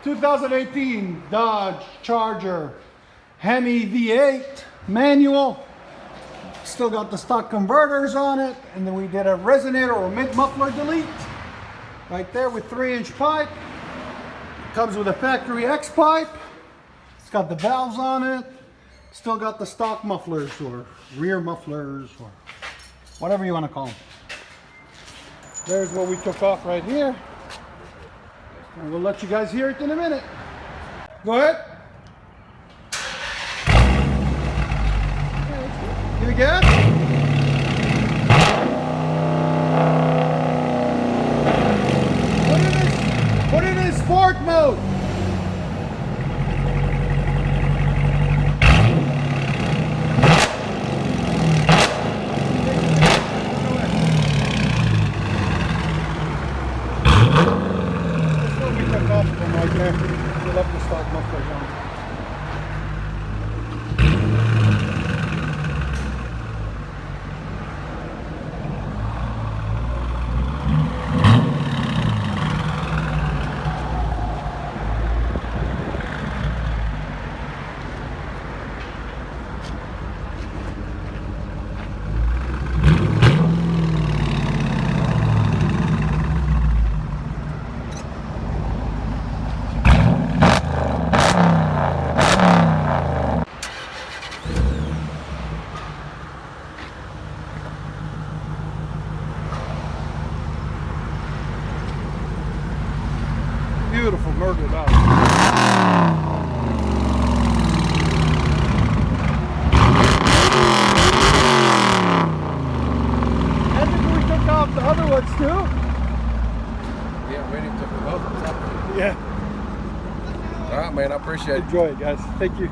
2018 Dodge Charger Hemi V8 manual. Still got the stock converters on it, and then we did a resonator or mid muffler delete right there with 3-inch pipe. It comes with a factory X pipe. It's got the valves on it. Still got the stock mufflers or rear mufflers or whatever you want to call them. There's what we took off right here. And we'll let you guys hear it in a minute. Go ahead. Give it gas. Put it in sport mode. Right there, we left the stock mufflers on. Beautiful murdered out. And then we took off the other ones too. Yeah, ready to took them off. Yeah. All right, man, I appreciate it. Enjoy it, guys. Thank you.